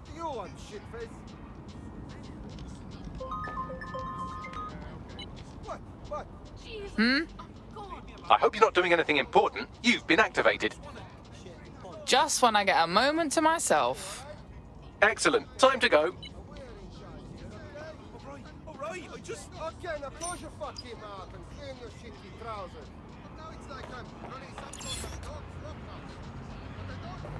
What do you want, shitface? What? I hope you're not doing anything important. You've been activated. Just when I get a moment to myself. Excellent. Time to go. Alright, I just... Okay, now close your fucking mouth and clean your shitty trousers. Now it's like I'm running some sort of dog slaughterhouse. But I don't...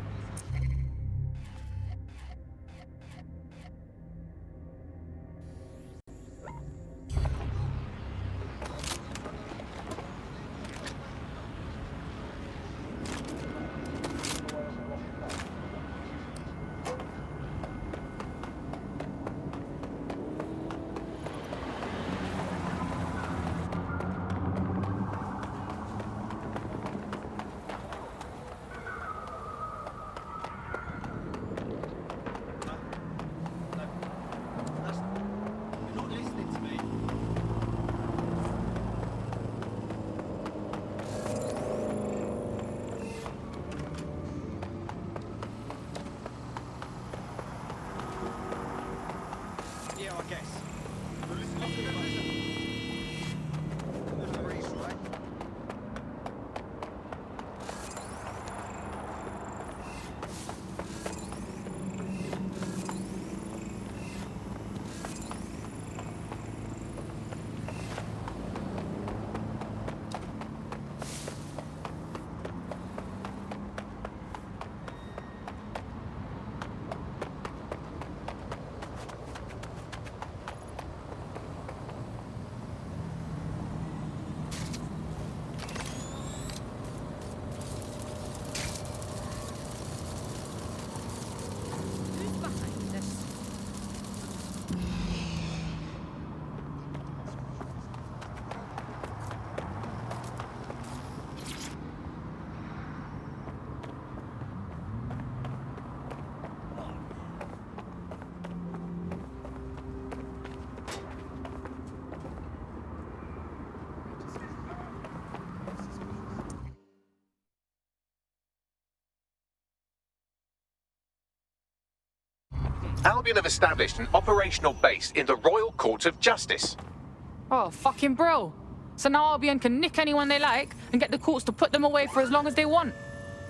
Albion have established an operational base in the Royal Court of Justice. Oh, fucking bro. So now Albion can nick anyone they like and get the courts to put them away for as long as they want.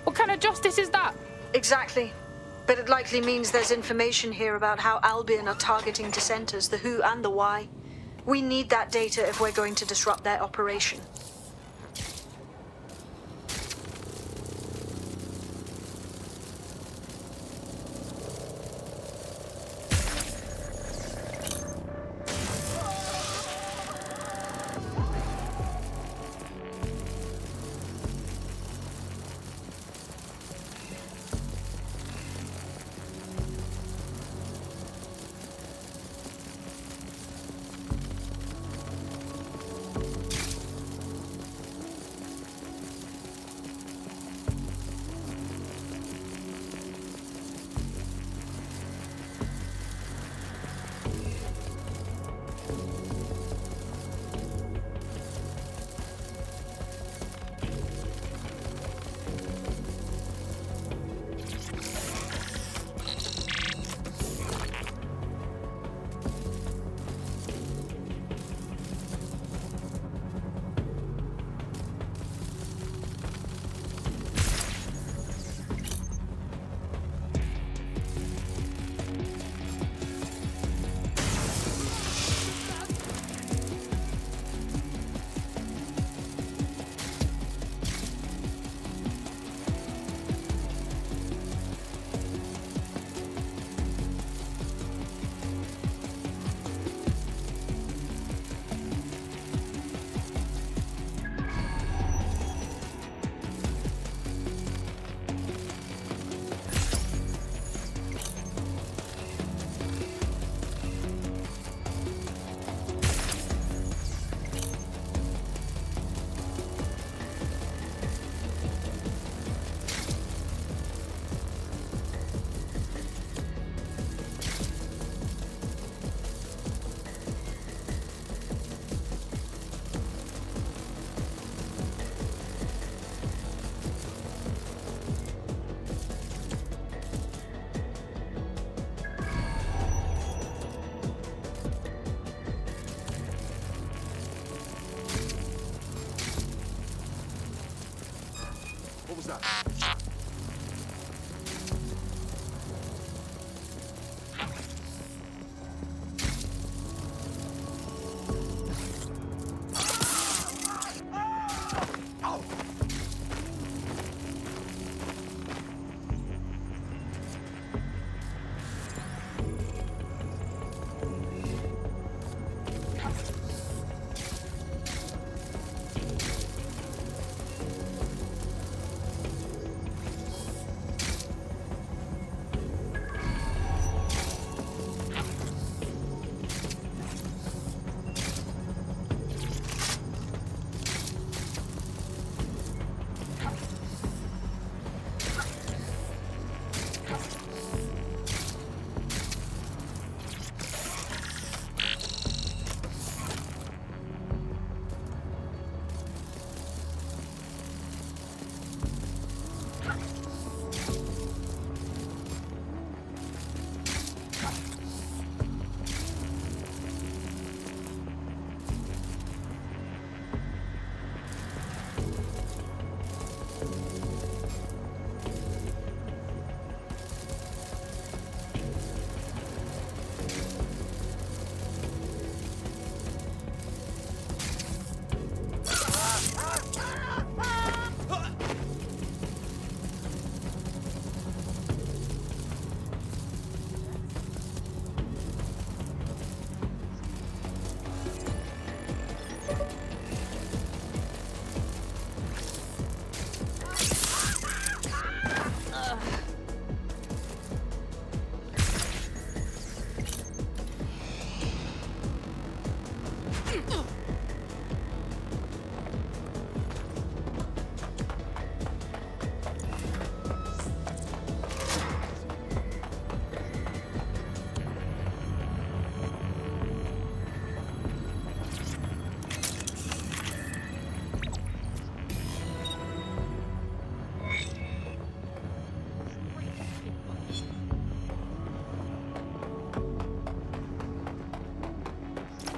What kind of justice is that? Exactly. But it likely means there's information here about how Albion are targeting dissenters, the who and the why. We need that data if we're going to disrupt their operation.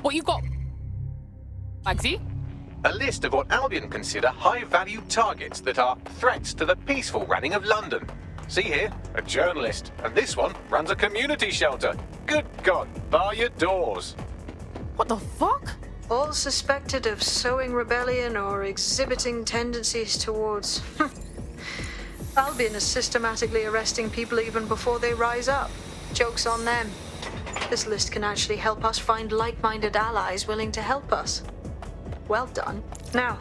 What you got, Magsy? A list of what Albion consider high-value targets that are threats to the peaceful running of London. See here, a journalist, and this one runs a community shelter. Good God, bar your doors. What the fuck? All suspected of sowing rebellion or exhibiting tendencies towards. Albion is systematically arresting people even before they rise up. Joke's on them. This list can actually help us find like-minded allies willing to help us. Well done. Now,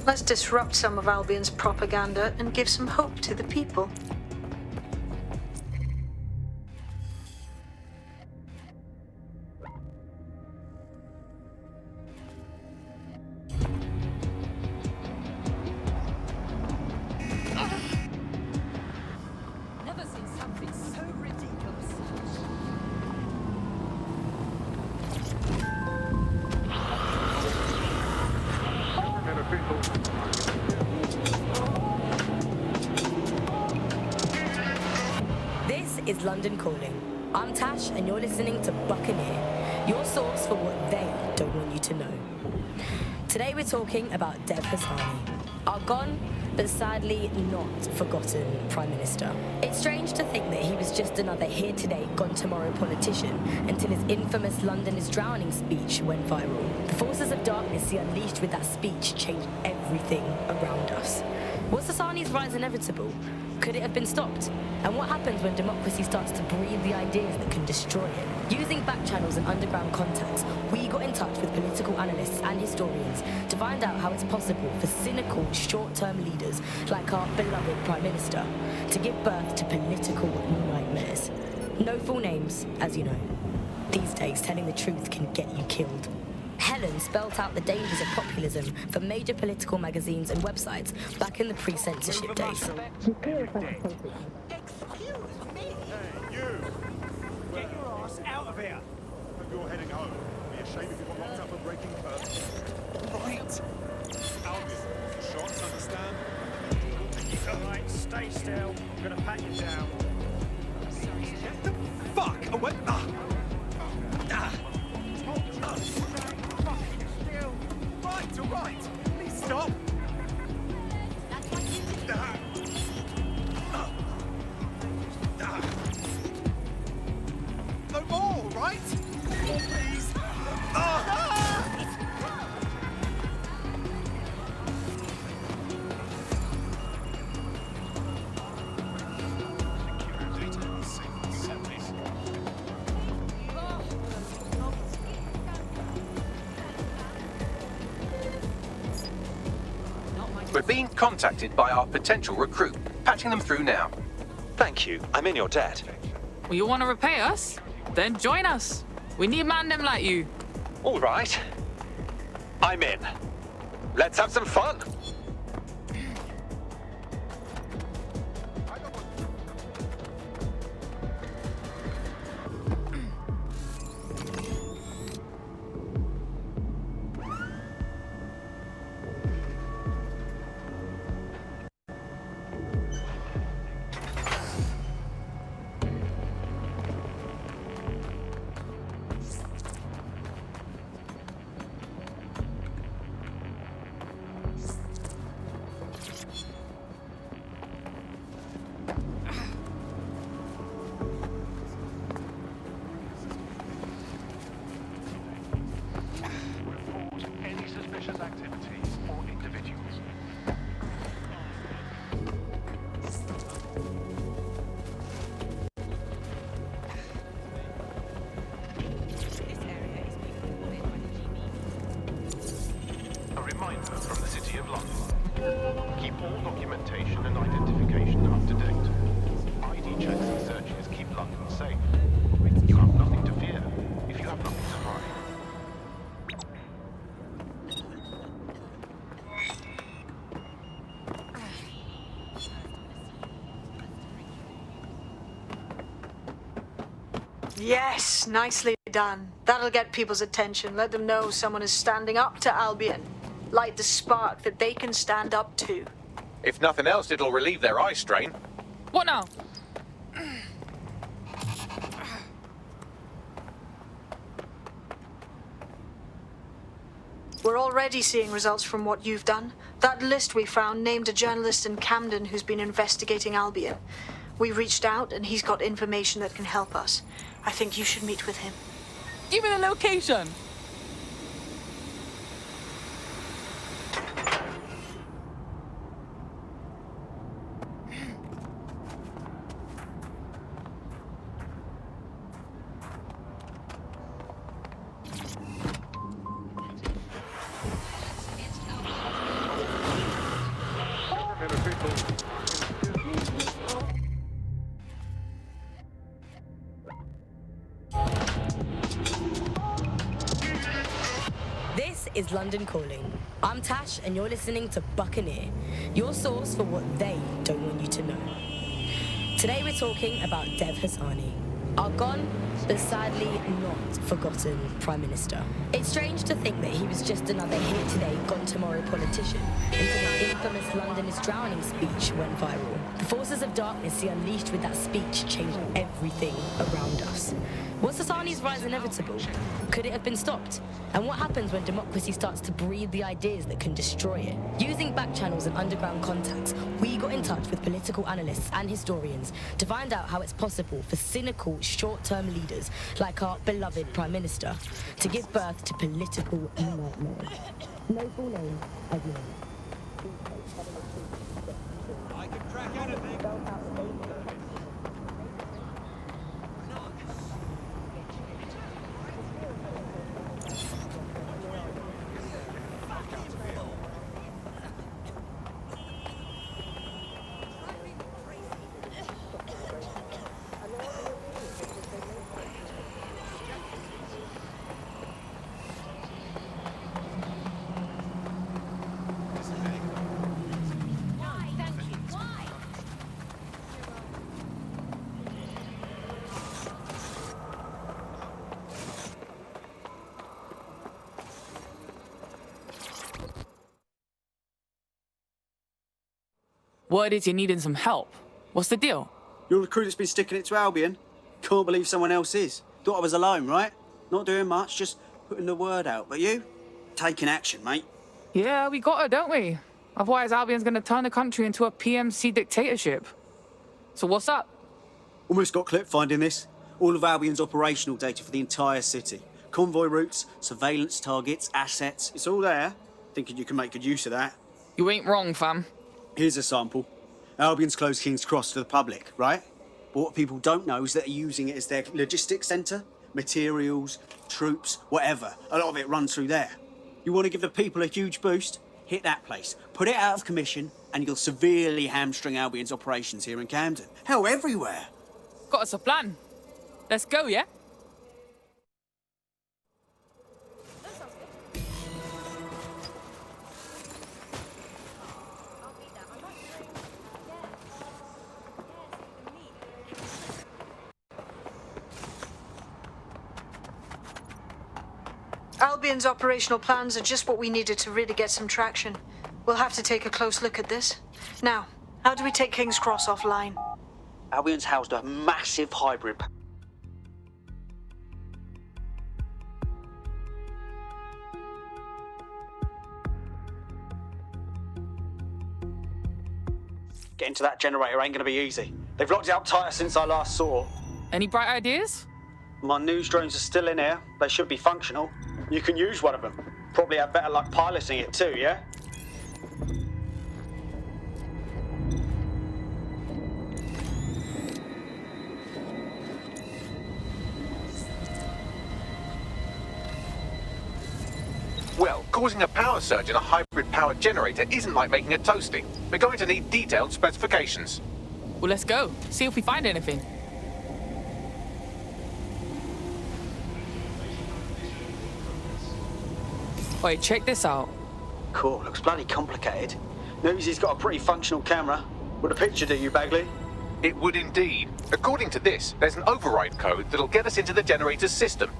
let's disrupt some of Albion's propaganda and give some hope to the people. Never seen something so ridiculous. This is London Calling. I'm Tash, and you're listening to Buccaneer, your source for what they don't want you to know. Today we're talking about Dev Hassani, our gone, but sadly not forgotten Prime Minister. It's strange to think that he was just another here today, gone tomorrow politician until his infamous London is drowning speech went viral. The forces of darkness he unleashed with that speech changed everything around us. Was Hassani's rise inevitable? Could it have been stopped? And what happens when democracy starts to breed the ideas that can destroy it? Using back channels and underground contacts, we got in touch with political analysts and historians to find out how it's possible for cynical, short-term leaders like our beloved Prime Minister to give birth to political nightmares. No full names, as you know. These days, telling the truth can get you killed. Helen spelt out the dangers of populism for major political magazines and websites back in the pre-censorship days. Excuse me? Hey, you! Get your ass out of here. Hope you're heading home. It'd be a shame if you got locked up for breaking curfew. Right. Albion, shots, understand? All right, stay still. I'm gonna pat you down. Get the fuck away! Right, all right. Please stop. No more, right? Please. We're being contacted by our potential recruit. Patching them through now. Thank you. I'm in your debt. Well, you want to repay us? Then join us. We need man them like you. All right. I'm in. Let's have some fun. Any suspicious activities or individuals. A reminder from the City of London. Keep all documentation and identification up to date. ID checks and searches keep London safe. You have nothing to fear if you have nothing to hide. Yes, nicely done. That'll get people's attention. Let them know someone is standing up to Albion. Light the spark that they can stand up to. If nothing else, it'll relieve their eye strain. What now? We're already seeing results from what you've done. That list we found named a journalist in Camden who's been investigating Albion. We reached out and he's got information that can help us. I think you should meet with him. Give me the location. This is London Calling. I'm Tash, and you're listening to Buccaneer, your source for what they don't want you to know. Today we're talking about Dev Hassani, our gone, but sadly not forgotten Prime Minister. It's strange to think that he was just another here today, gone tomorrow politician until his infamous London is drowning speech went viral. The forces of darkness he unleashed with that speech changed everything around us. Was Hassani's rise inevitable? Could it have been stopped? And what happens when democracy starts to breed the ideas that can destroy it? Using back channels and underground contacts, we got in touch with political analysts and historians to find out how it's possible for cynical, short-term leaders like our beloved Prime Minister to give birth to political nightmares. No full name, as you know. I can track anything. Word is you're needing some help. What's the deal? You're the crew that's been sticking it to Albion? Can't believe someone else is. Thought I was alone, right? Not doing much, just putting the word out. But you? Taking action, mate. Yeah, we got her, don't we? Otherwise, Albion's gonna turn the country into a PMC dictatorship. So what's up? Almost got clip finding this. All of Albion's operational data for the entire city. Convoy routes, surveillance targets, assets. It's all there. Thinking you can make good use of that. You ain't wrong, fam. Here's a sample. Albion's closed King's Cross to the public, right? But what people don't know is that they're using it as their logistics centre. Materials, troops, whatever. A lot of it runs through there. You want to give the people a huge boost? Hit that place. Put it out of commission, and you'll severely hamstring Albion's operations here in Camden. Hell, everywhere. Got us a plan. Let's go, yeah? Albion's operational plans are just what we needed to really get some traction. We'll have to take a close look at this. Now, how do we take King's Cross offline? Albion's housed a massive hybrid. Getting to that generator ain't gonna be easy. They've locked it up tighter since I last saw. Any bright ideas? My news drones are still in here. They should be functional. You can use one of them. Probably have better luck piloting it too, yeah? Well, causing a power surge in a hybrid-powered generator isn't like making a toasty. We're going to need detailed specifications. Well, let's go. See if we find anything. Wait, check this out. Cool, looks bloody complicated. News he's got a pretty functional camera. Would a picture do you, Bagley? It would indeed. According to this, there's an override code that'll get us into the generator's system.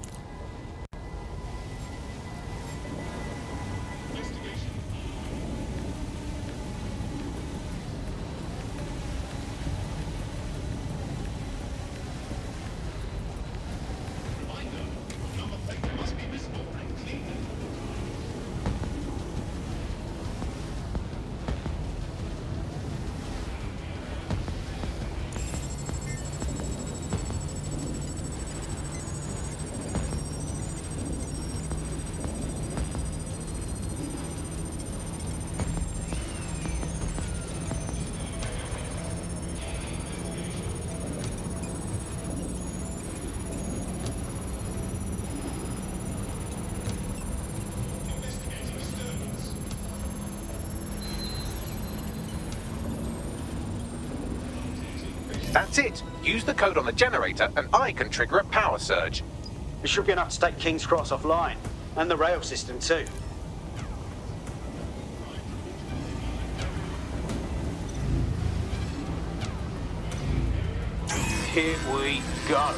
That's it. Use the code on the generator and I can trigger a power surge. It should be enough to take King's Cross offline. And the rail system too. Here we go.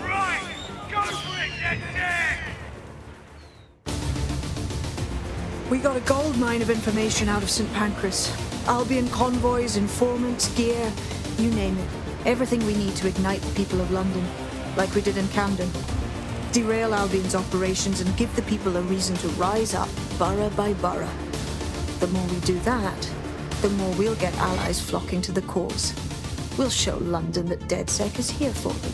Right! Go for it, Jetsack! We got a gold mine of information out of St. Pancras. Albion convoys, informants, gear, you name it. Everything we need to ignite the people of London, like we did in Camden. Derail Albion's operations and give the people a reason to rise up, borough by borough. The more we do that, the more we'll get allies flocking to the cause. We'll show London that DedSec is here for them.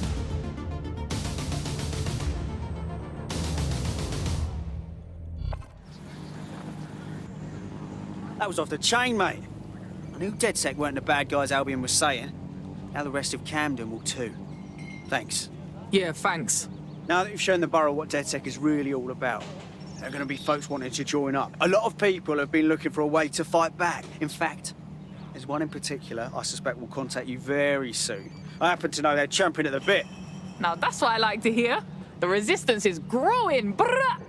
That was off the chain, mate. I knew DedSec weren't the bad guys Albion was saying. Now the rest of Camden will too. Thanks. Yeah, thanks. Now that you've shown the borough what DedSec is really all about, there are going to be folks wanting to join up. A lot of people have been looking for a way to fight back. In fact, there's one in particular I suspect will contact you very soon. I happen to know they're champing at the bit. Now that's what I like to hear. The resistance is growing, bruh!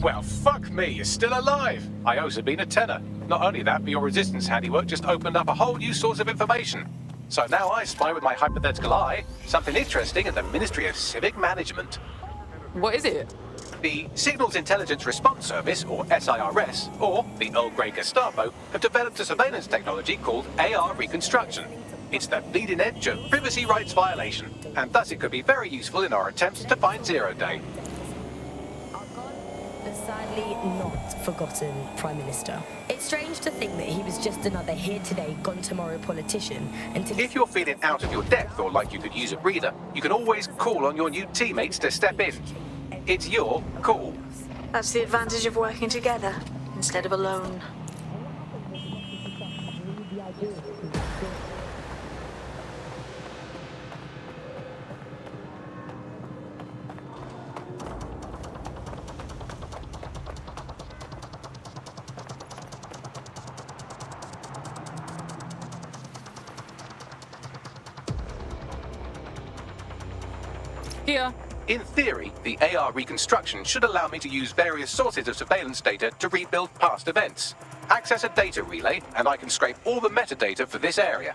Well, fuck me, you're still alive. I owes have been a tenner. Not only that, but your resistance handiwork just opened up a whole new source of information. So now I spy with my hypothetical eye something interesting in the Ministry of Civic Management. What is it? The Signals Intelligence Response Service, or SIRS, or the Earl Grey Gestapo, have developed a surveillance technology called AR Reconstruction. It's the bleeding edge of privacy rights violation, and thus it could be very useful in our attempts to find Zero Day. But sadly not forgotten Prime Minister. It's strange to think that he was just another here today, gone tomorrow politician, until... If you're feeling out of your depth or like you could use a breather, you can always call on your new teammates to step in. It's your call. That's the advantage of working together instead of alone. Here. In theory, the AR reconstruction should allow me to use various sources of surveillance data to rebuild past events. Access a data relay, and I can scrape all the metadata for this area.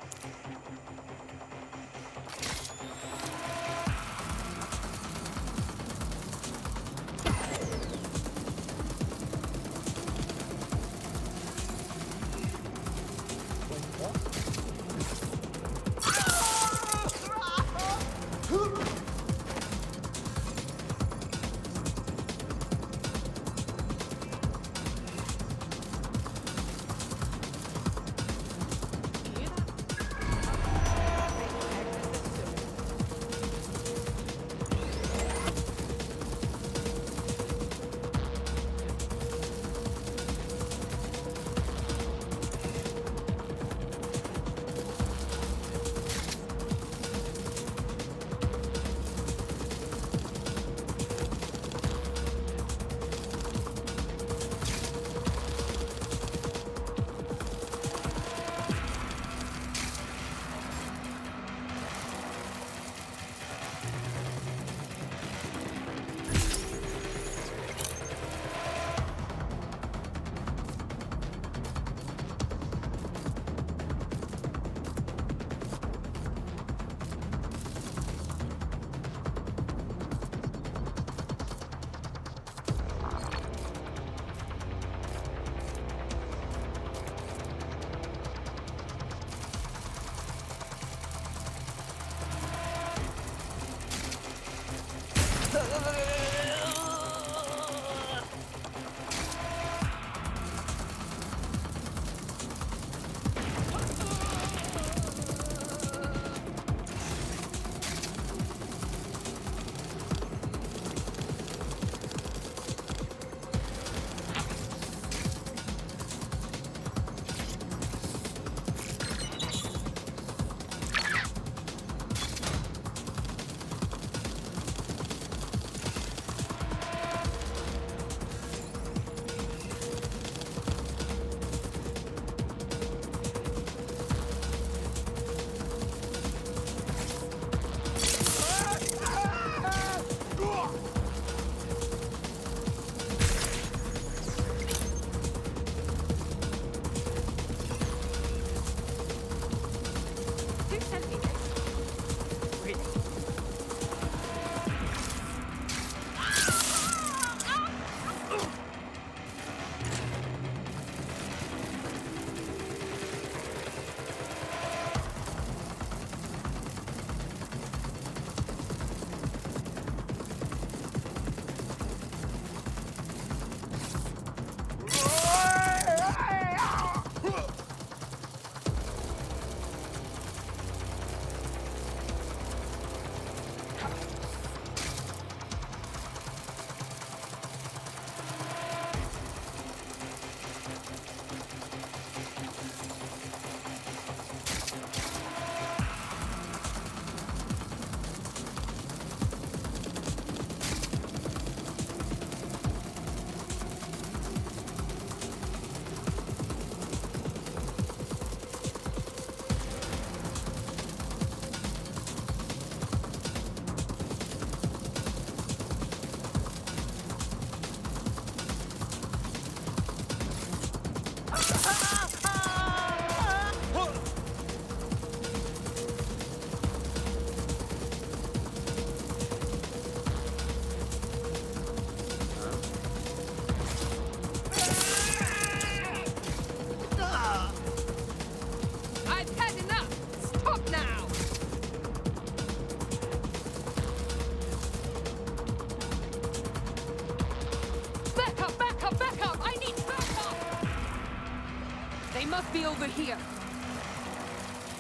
They must be over here.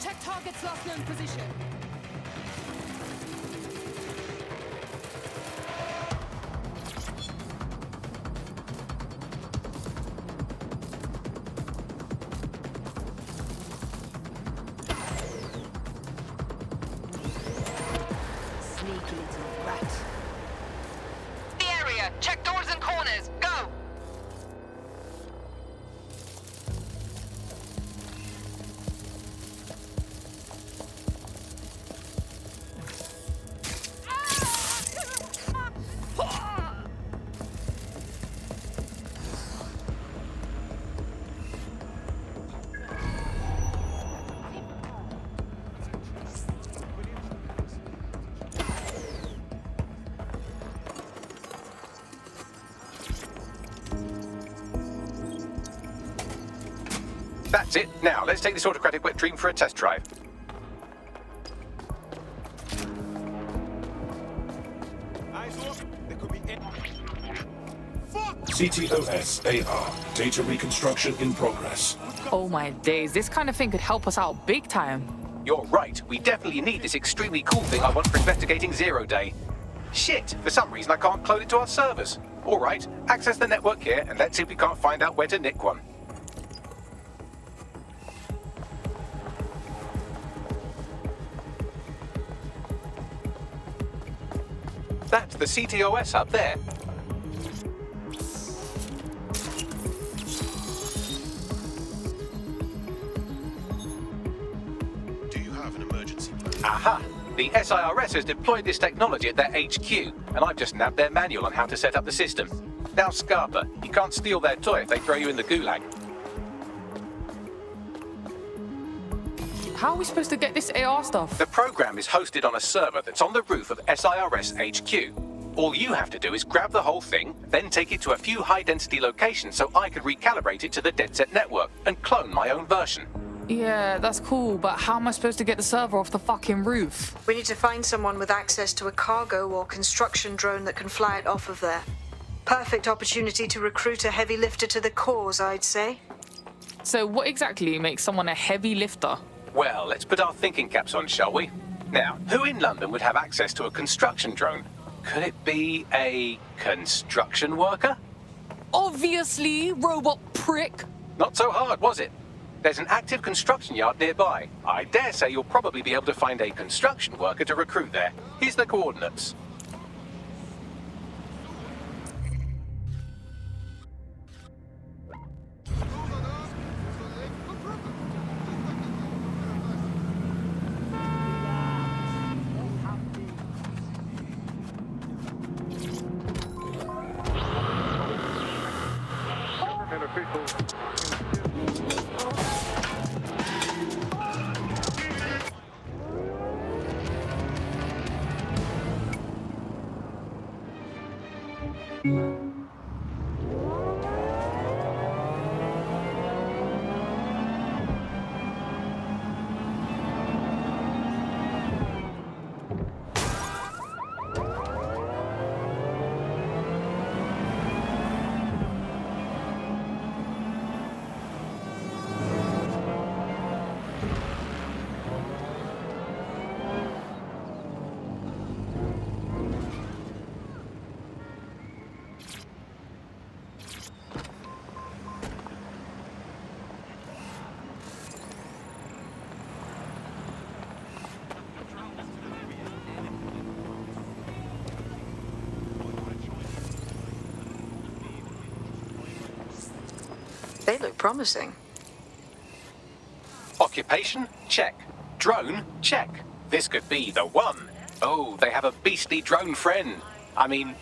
Check target's last known position. Sneaky little rat. The area. Check doors and corners. Go. That's it. Now, let's take this autocratic wet dream for a test drive. CTOS AR. Data reconstruction in progress. Oh my days, this kind of thing could help us out big time. You're right. We definitely need this extremely cool thing I want for investigating Zero Day. Shit, for some reason I can't clone it to our servers. All right, access the network here and let's see if we can't find out where to nick one. That's the CTOS up there. Do you have an emergency plan? Aha! The SIRS has deployed this technology at their HQ, and I've just nabbed their manual on how to set up the system. Now, Scarpa, you can't steal their toy if they throw you in the gulag. How are we supposed to get this AR stuff? The program is hosted on a server that's on the roof of SIRS HQ. All you have to do is grab the whole thing, then take it to a few high-density locations so I could recalibrate it to the DeadSet network and clone my own version. Yeah, that's cool, but how am I supposed to get the server off the fucking roof? We need to find someone with access to a cargo or construction drone that can fly it off of there. Perfect opportunity to recruit a heavy lifter to the cause, I'd say. So what exactly makes someone a heavy lifter? Well, let's put our thinking caps on, shall we? Now, who in London would have access to a construction drone? Could it be a construction worker? Obviously, robot prick. Not so hard, was it? There's an active construction yard nearby. I dare say you'll probably be able to find a construction worker to recruit there. Here's the coordinates. They look promising. Occupation? Check. Drone? Check. This could be the one. Oh, they have a beastly drone friend. I mean,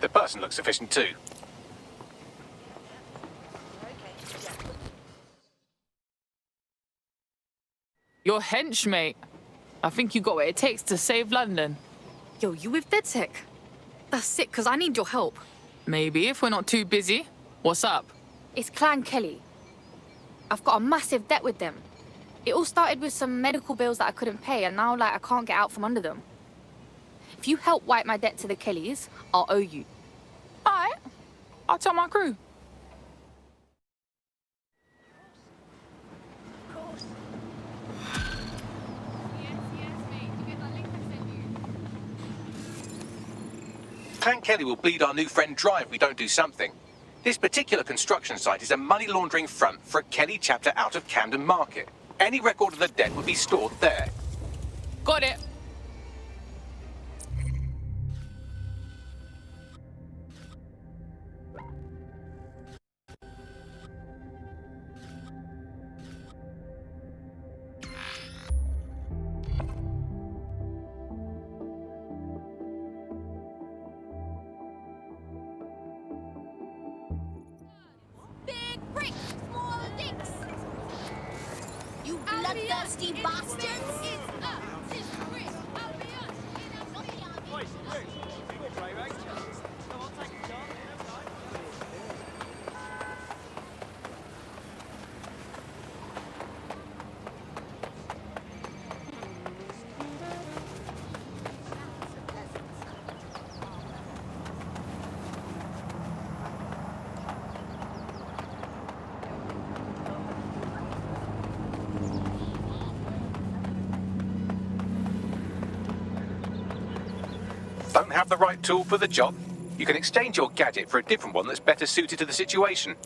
the person looks sufficient too. You're hench, mate. I think you got what it takes to save London. Yo, you with DedSec? That's sick, because I need your help. Maybe, if we're not too busy. What's up? It's Clan Kelly. I've got a massive debt with them. It all started with some medical bills that I couldn't pay, and now, I can't get out from under them. If you help wipe my debt to the Kellys, I'll owe you. All right. I'll tell my crew. Clan Kelly will bleed our new friend dry if we don't do something. This particular construction site is a money laundering front for a Kelly chapter out of Camden Market. Any record of the debt would be stored there. Got it. Big bricks, small dicks. You bloodthirsty bastards! It's us, this brick. I'll be us. Don't have the right tool for the job? You can exchange your gadget for a different one that's better suited to the situation.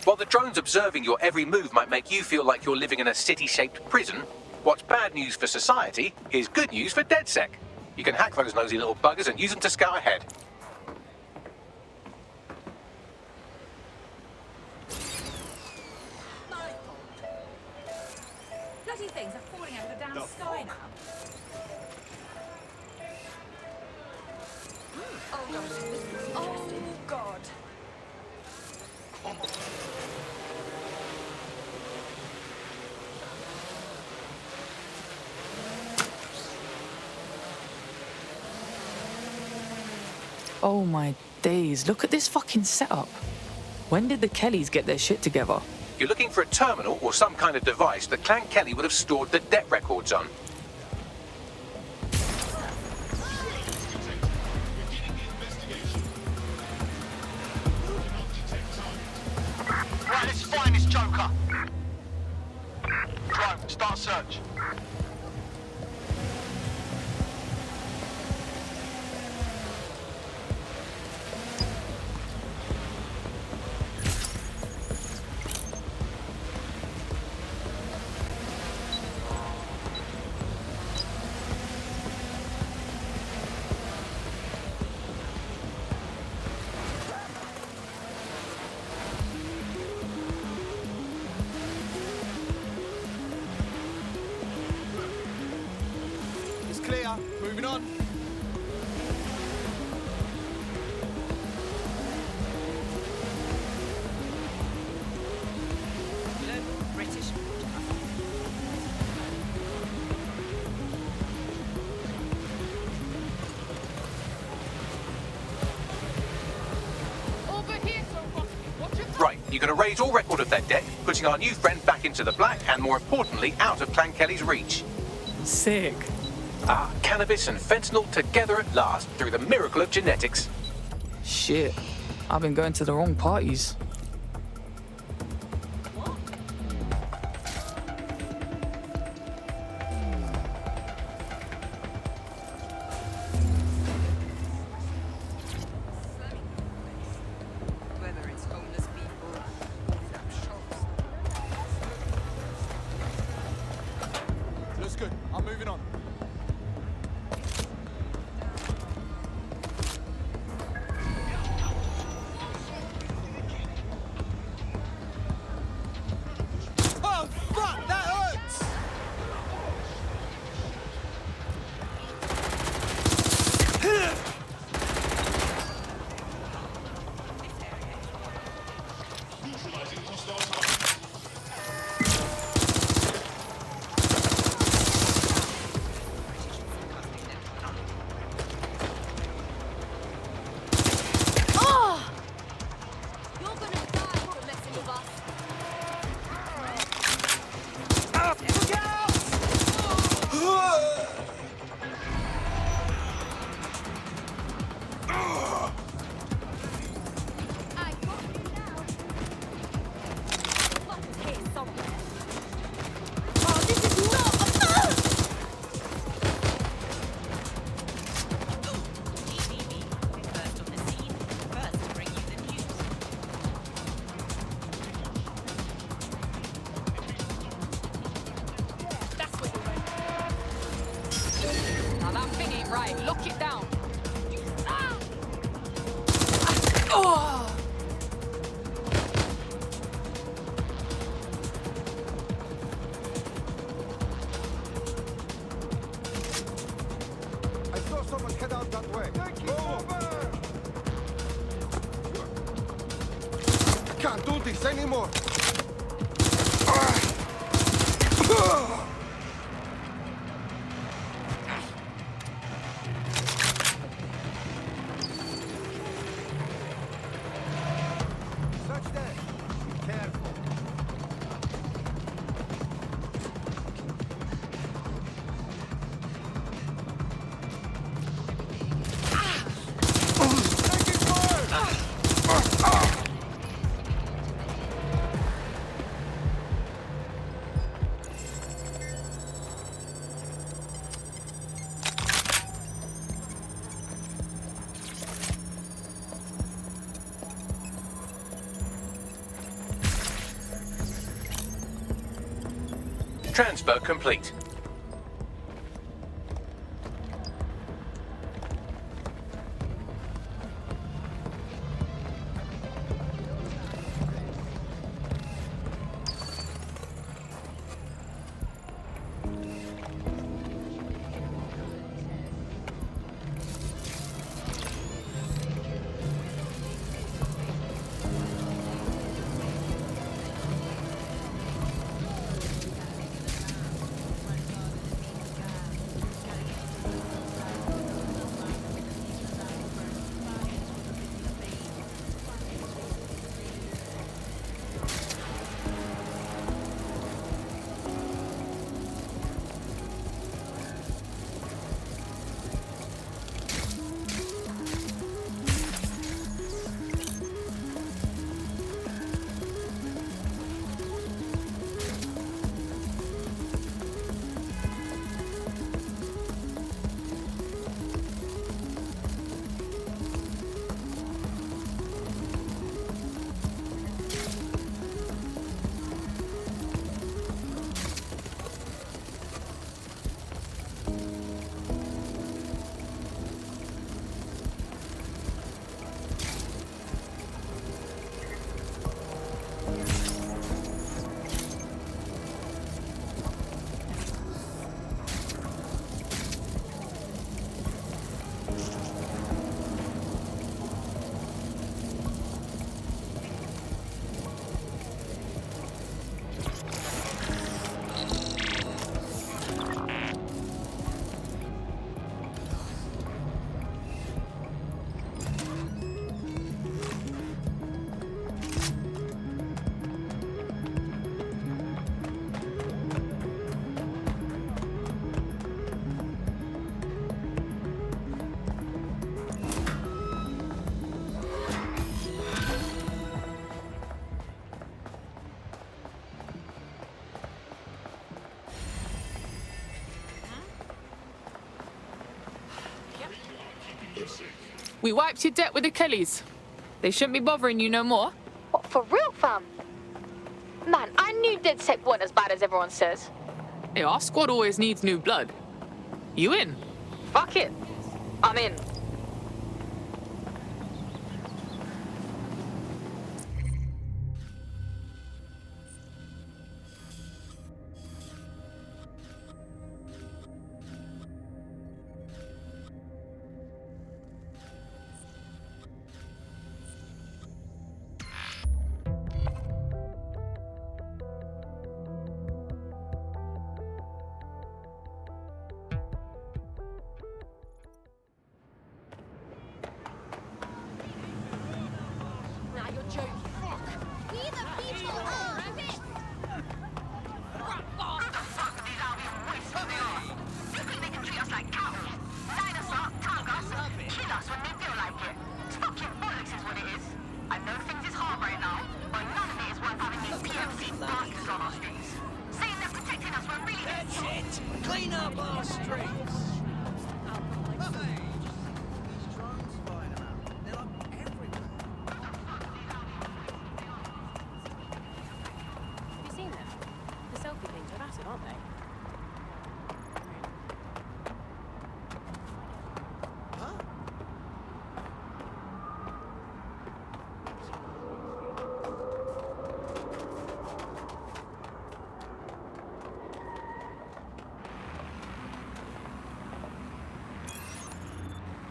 While the drones observing your every move might make you feel like you're living in a city-shaped prison, what's bad news for society is good news for DedSec. You can hack those nosy little buggers and use them to scout ahead. Bloody things are falling out of the damn sky now. Oh, God. Oh my days, look at this fucking setup. When did the Kellys get their shit together? You're looking for a terminal or some kind of device that Clan Kelly would have stored the debt records on. Right, let's find this joker. Drone, start search. Clear. Moving on. British. Over here, so watch your Right, you can erase all record of their debt, putting our new friend back into the black and, more importantly, out of Clan Kelly's reach. Sick. Ah, cannabis and fentanyl together at last through the miracle of genetics. Shit. I've been going to the wrong parties. Whether it's homeless people or shops. Looks good. I'm moving on. Oh, fuck! That hurts! of us. I got you now. Fucking here somewhere. Oh, this is not a First on the scene, first to bring you the news. That's what you're right. Now that thing ain't right. Lock it down. Ah! Oh! I saw someone head out that way. Over! I can't do this anymore. Search there. Be careful. Taking fire! Transfer complete. We wiped your debt with the Kellys. They shouldn't be bothering you no more. What, for real, fam? Man, I knew DedSec weren't as bad as everyone says. Hey, our squad always needs new blood. You in? Fuck it. I'm in. up our streets. Have you seen them? The selfie things are massive, aren't they?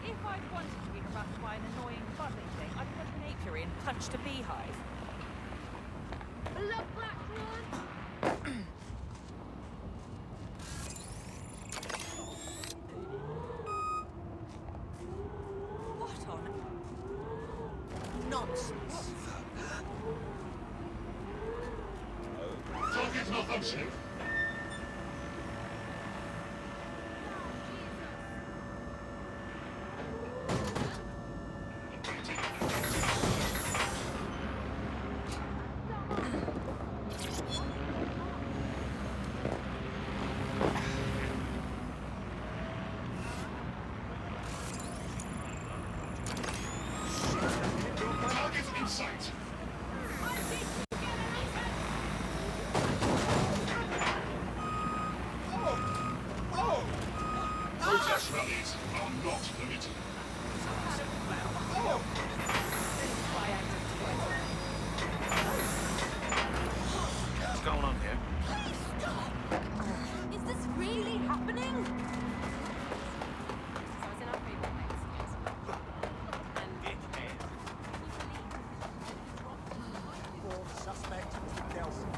If I wanted to be harassed by an annoying buzzing thing, I'd put an apiary and punched a beehive. Look, Blackthorn! What on nonsense? Target offensive. Target in sight. Protest rallies are not permitted. What's going on here? Is this really happening? Suspect Nelson.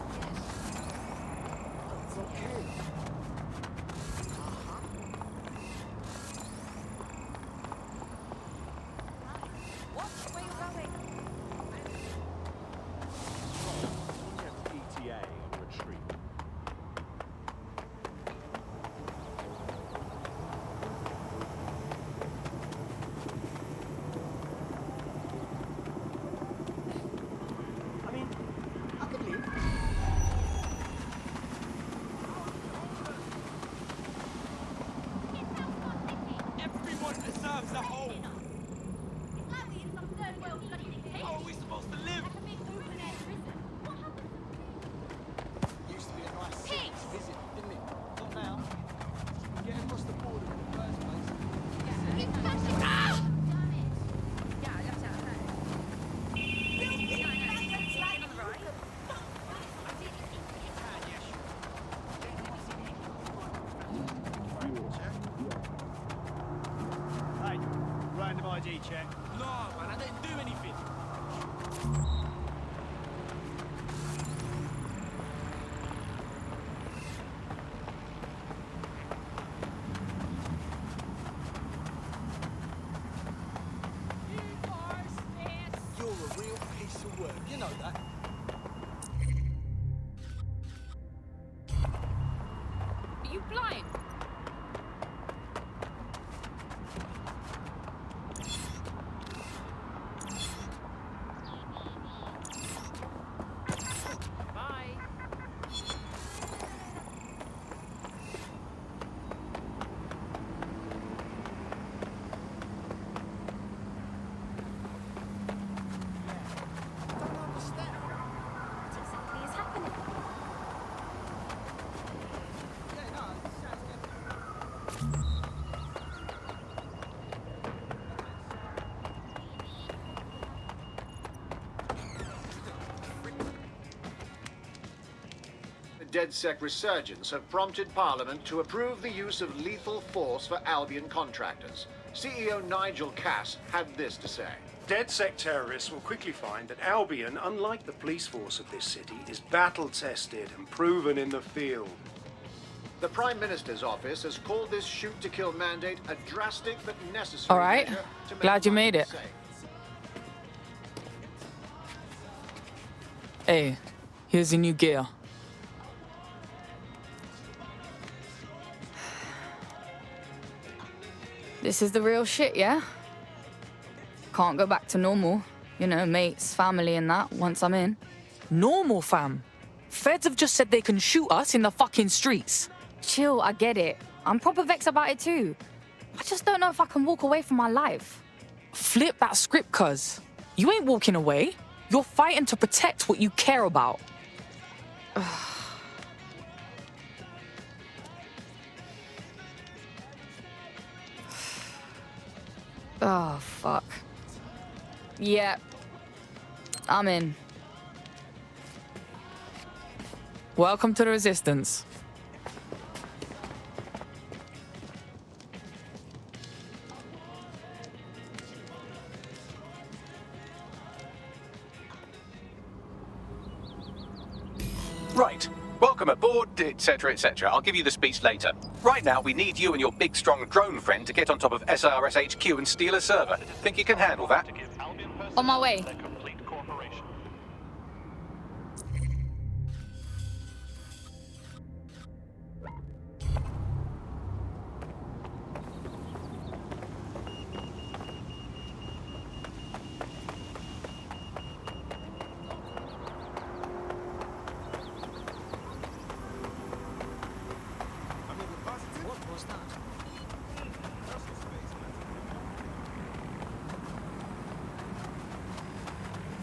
It's okay. Watch where you're going. ETA on retreat. I mean, I could leave. Everyone deserves a home. It's like we in some third world bloody dictatorship. How are we supposed to live? Like a big open air prison. What happened? Used to be a nice Pigs! city to visit, didn't it? Not now. You get across the border in the first place. He's catching us! Damn it. Hey, random ID check. No, man, I didn't do anything. You're a real piece of work, you know that. Are you blind? Bye. I don't understand. What exactly is happening? Yeah, no, it sounds good. The DedSec resurgence have prompted Parliament to approve the use of lethal force for Albion contractors. CEO Nigel Cass had this to say. DedSec terrorists will quickly find that Albion, unlike the police force of this city, is battle-tested and proven in the field. The Prime Minister's office has called this shoot-to-kill mandate a drastic but necessary All right. measure to make Glad you made London it. safe. Hey, here's your new gear. This is the real shit, yeah? Can't go back to normal. You know, mates, family and that, once I'm in. Normal, fam. Feds have just said they can shoot us in the fucking streets. Chill, I get it. I'm proper vexed about it too. I just don't know if I can walk away from my life. Flip that script, cuz. You ain't walking away. You're fighting to protect what you care about. Oh, fuck. Yeah. I'm in. Welcome to the Resistance. Right. Welcome aboard, etc., etc. I'll give you the speech later. Right now, we need you and your big, strong drone friend to get on top of SIRS HQ and steal a server. Think you can handle that? On my way.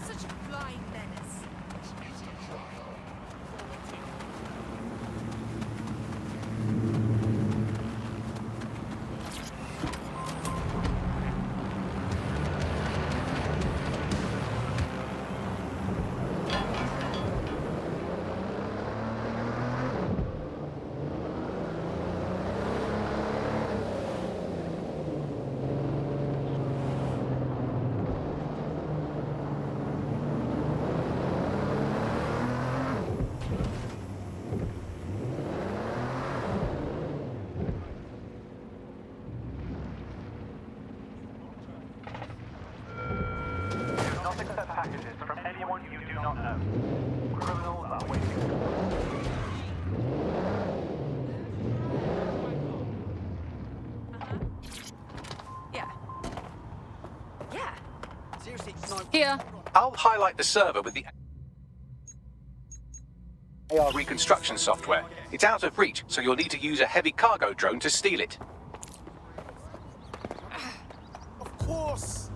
Such a flying menace. Not accept packages from anyone you do not know. Criminals are waiting. Yeah. Yeah. Seriously, Here. I'll highlight the server with the AR reconstruction software. It's out of reach, so you'll need to use a heavy cargo drone to steal it. Of course!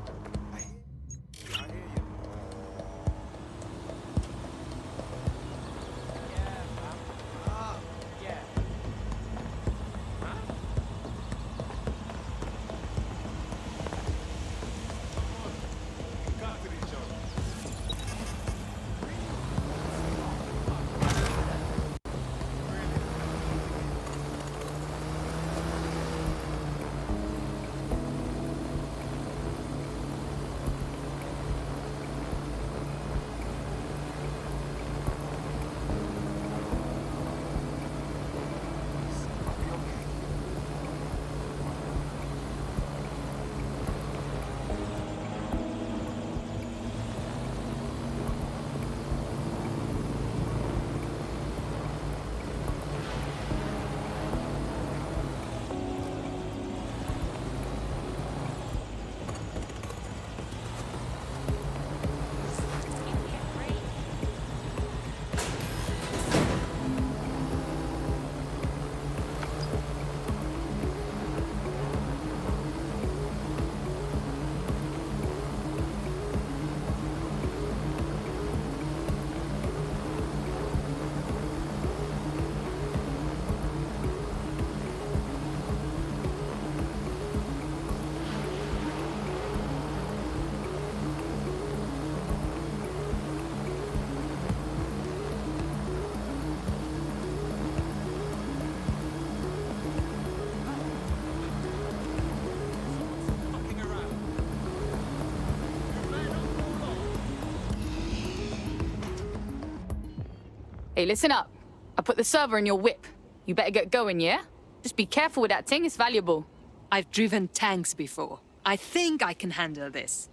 Hey, listen up. I put the server in your whip. You better get going, yeah? Just be careful with that thing, it's valuable. I've driven tanks before. I think I can handle this.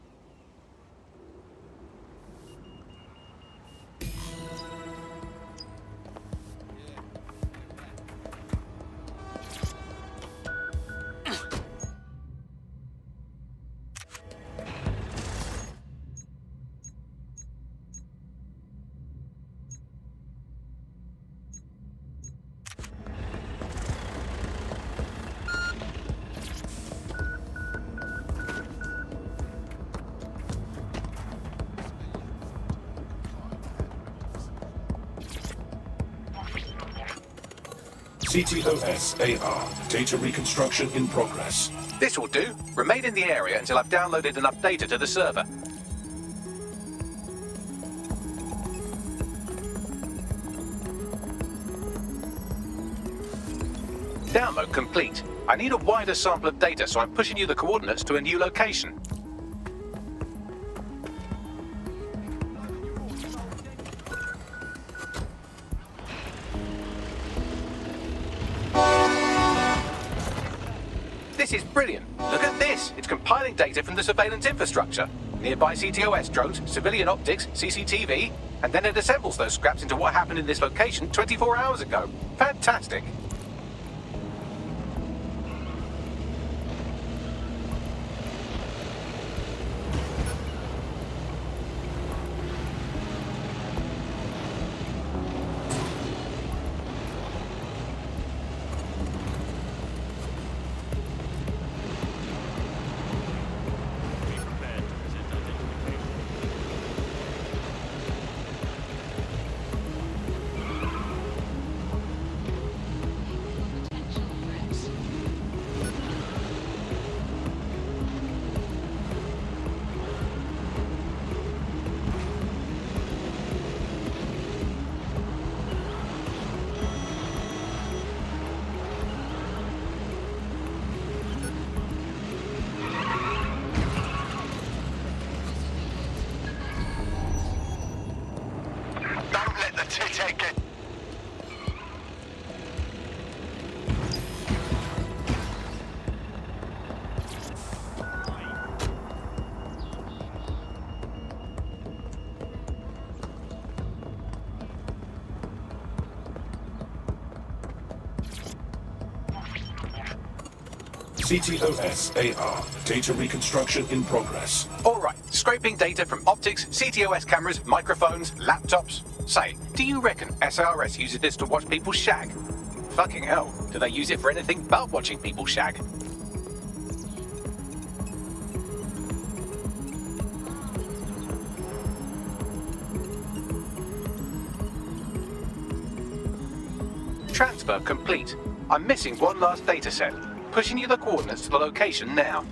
CTOS-AR. Data reconstruction in progress. This will do. Remain in the area until I've downloaded enough data to the server. Download complete. I need a wider sample of data, so I'm pushing you the coordinates to a new location. This is brilliant. Look at this. It's compiling data from the surveillance infrastructure. Nearby CTOS drones, civilian optics, CCTV, and then it assembles those scraps into what happened in this location 24 hours ago. Fantastic. CTOS-AR. Data reconstruction in progress. All right, scraping data from optics, CTOS cameras, microphones, laptops. Say, do you reckon SRS uses this to watch people shag? Fucking hell, do they use it for anything but watching people shag? Transfer complete. I'm missing one last data set. Pushing you the coordinates to the location now.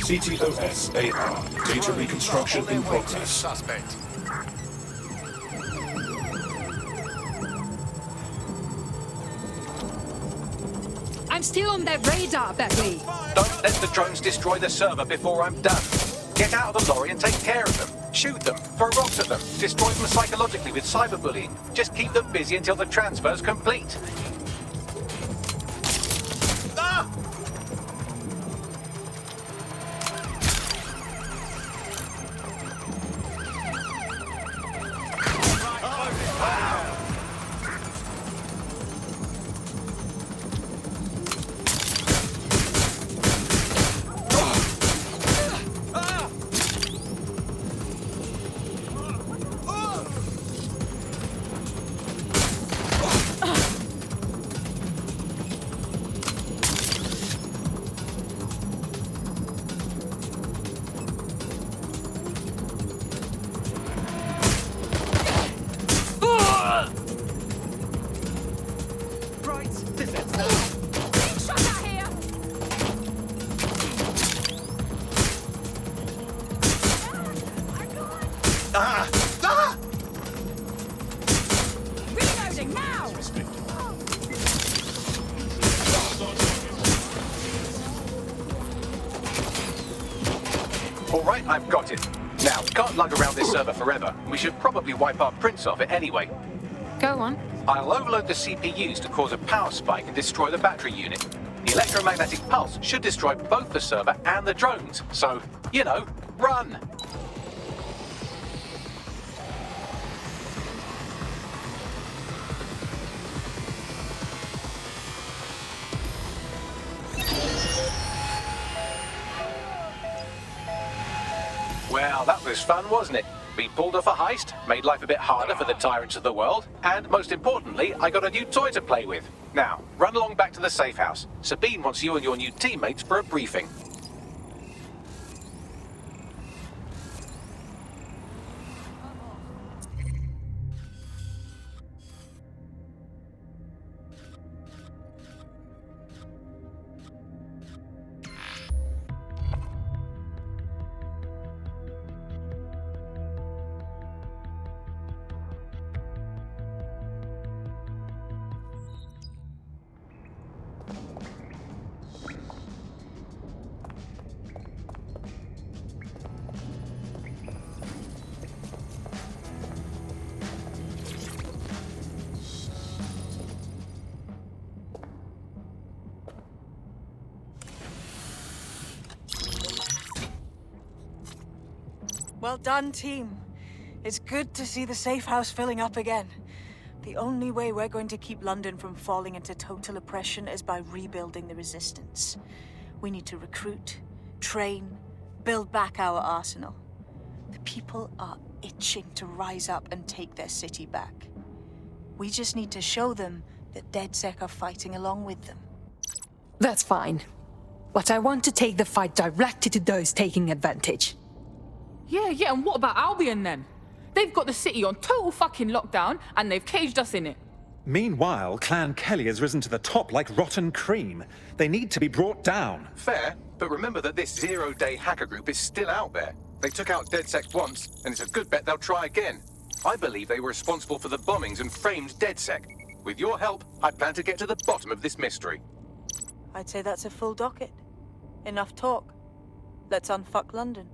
CTOS-AR. Data reconstruction in progress. Suspect. I'm still on their radar, Beckley. Don't let the drones destroy the server before I'm done. Get out of the lorry and take care of them. Shoot them, throw rocks at them, destroy them psychologically with cyberbullying. Just keep them busy until the transfer's complete. This ends now. Big shot out here! Ah! Ah! Reloading now! All right, I've got it. Now, we can't lug around this server forever. We should probably wipe our prints off it anyway. Go on. I'll overload the CPUs to cause a power spike and destroy the battery unit. The electromagnetic pulse should destroy both the server and the drones. So, you know, run! Well, that was fun, wasn't it? We pulled off a heist, made life a bit harder for the tyrants of the world, and most importantly, I got a new toy to play with. Now, run along back to the safe house. Sabine wants you and your new teammates for a briefing. Well done, team. It's good to see the safe house filling up again. The only way we're going to keep London from falling into total oppression is by rebuilding the resistance. We need to recruit, train, build back our arsenal. The people are itching to rise up and take their city back. We just need to show them that DedSec are fighting along with them. That's fine. But I want to take the fight directly to those taking advantage. Yeah, and what about Albion then? They've got the city on total fucking lockdown, and they've caged us in it. Meanwhile, Clan Kelly has risen to the top like rotten cream. They need to be brought down. Fair, but remember that this zero-day hacker group is still out there. They took out DedSec once, and it's a good bet they'll try again. I believe they were responsible for the bombings and framed DedSec. With your help, I plan to get to the bottom of this mystery. I'd say that's a full docket. Enough talk. Let's unfuck London.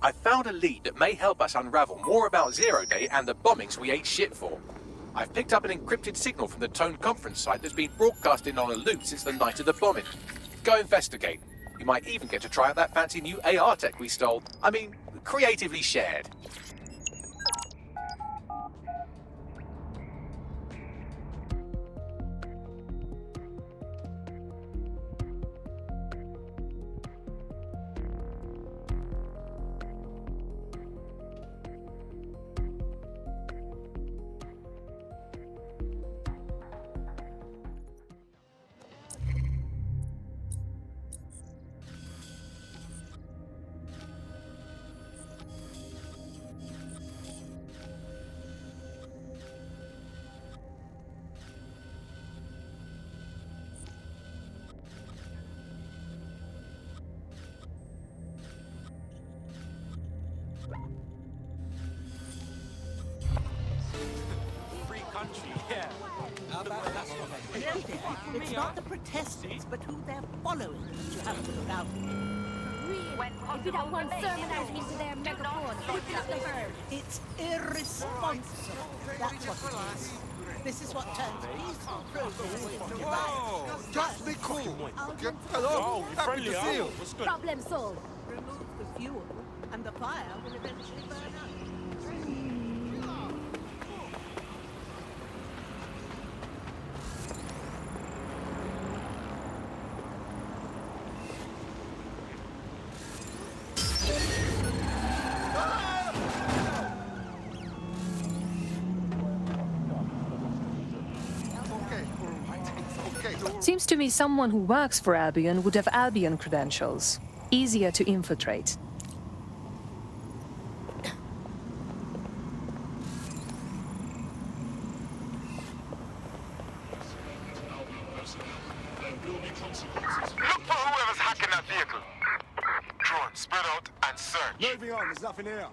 I found a lead that may help us unravel more about Zero Day and the bombings we ate shit for. I've picked up an encrypted signal from the Tone conference site that's been broadcasting on a loop since the night of the bombing. Go investigate. You might even get to try out that fancy new AR tech we stole. I mean, creatively shared. Free country, yeah. It's not the protesters, but who they're following that you have to look out for. It'd be that one sermonizing into their megaphone, whipping up the bird. It's irresponsible. That's what it is. This is what turns peaceful protest into riots. Just be cool. Hello, happy to see you. Problem solved. Remove the fuel, and the fire will eventually burn out. Seems to me someone who works for Albion would have Albion credentials. Easier to infiltrate. Look for whoever's hacking that vehicle. Drone, spread out and search. Moving on, there's nothing here.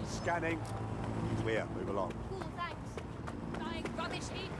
Scanning. Clear, move along. Cool, thanks. Dying rubbish heap.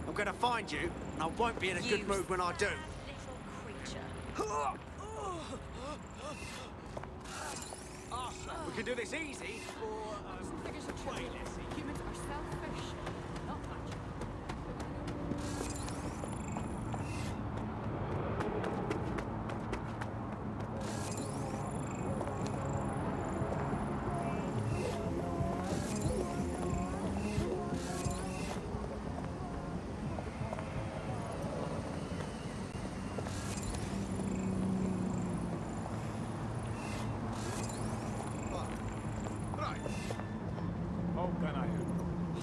I'm gonna find you, and I won't be in a good mood when I do. We can do this easy, or Humans are selfish. Not much.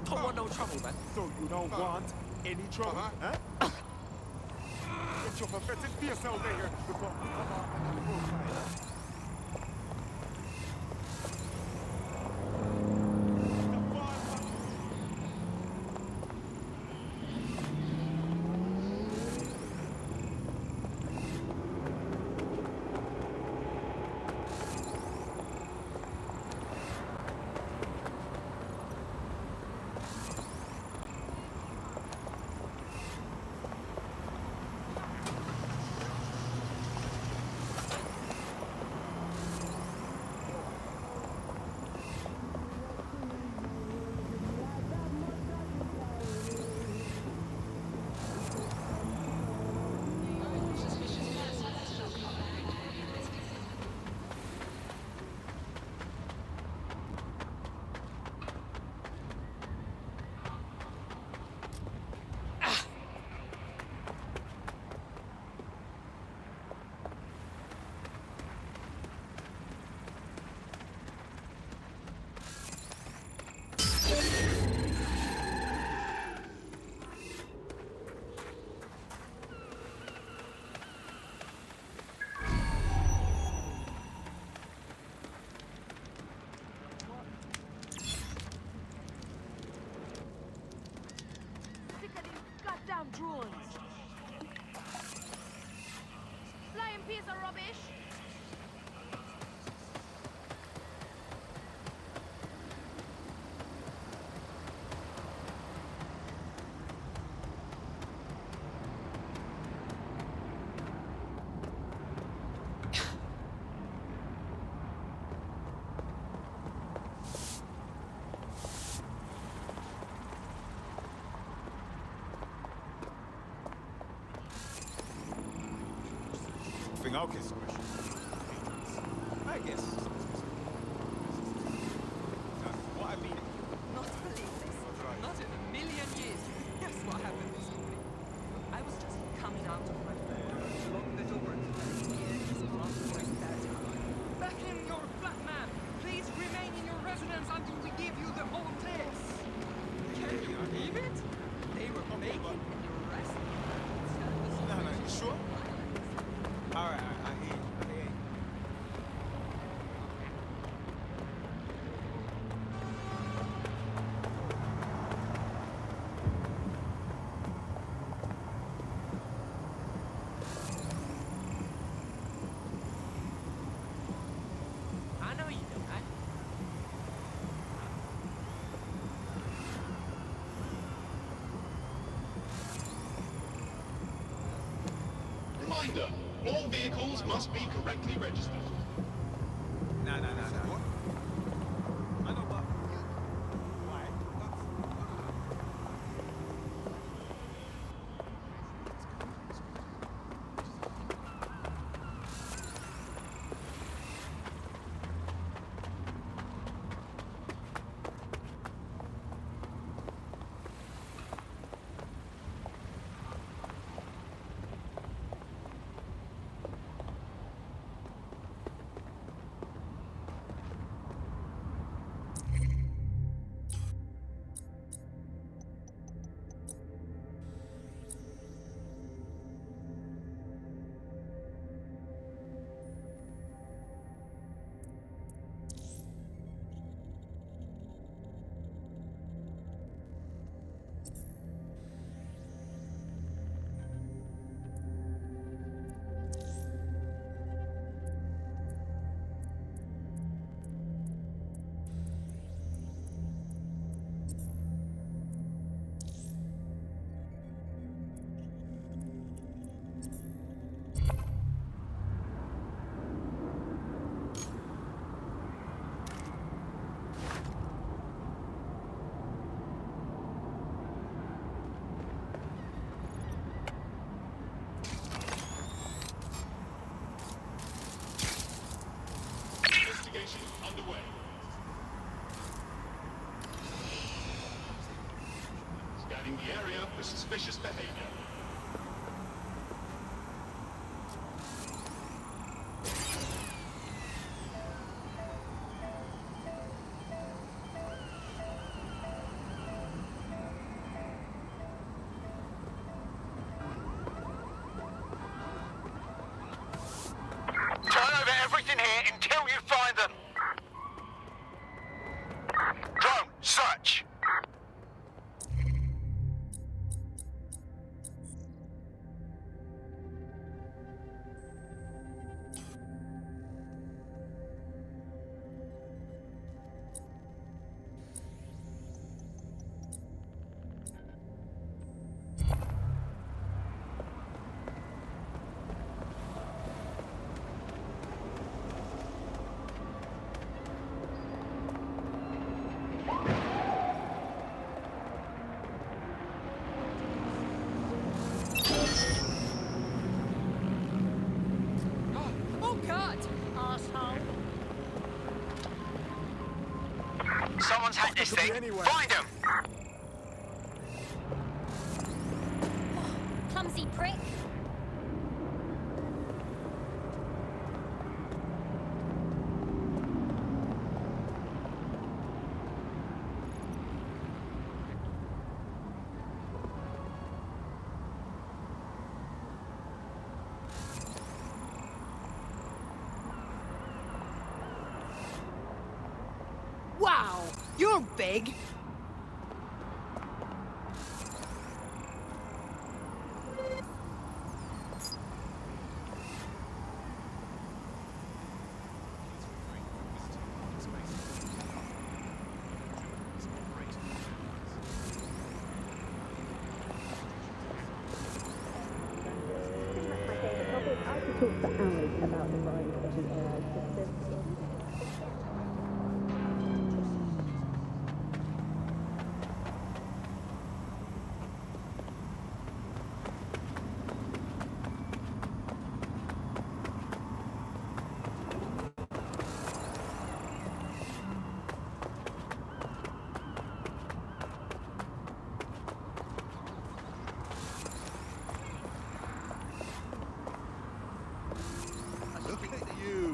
Don't want no trouble, man. So you don't want any trouble, huh? Get your pathetic face out there before we come out and the bullfight. rubbish? Okay, so I guess. What I mean. Not believe this. Not in a million years. Guess what happened this morning? I was just coming out of my flat, locked the door and back in your flat, ma'am. Please remain in your residence until we give you the whole place. Can you believe it? They were making an arrest. No, you sure? All right, I hear you. I know you don't, right? Reminder, all vehicles must be correctly registered. No. What? I know, but why? Investigation underway. Scanning the area for suspicious behavior. Turn over everything here until you find them. Drone, search. Oh God! Asshole. Someone's hacked this thing. Find them. Clumsy prick. Wow, you're big. could talk for hours about the rise of the AI system.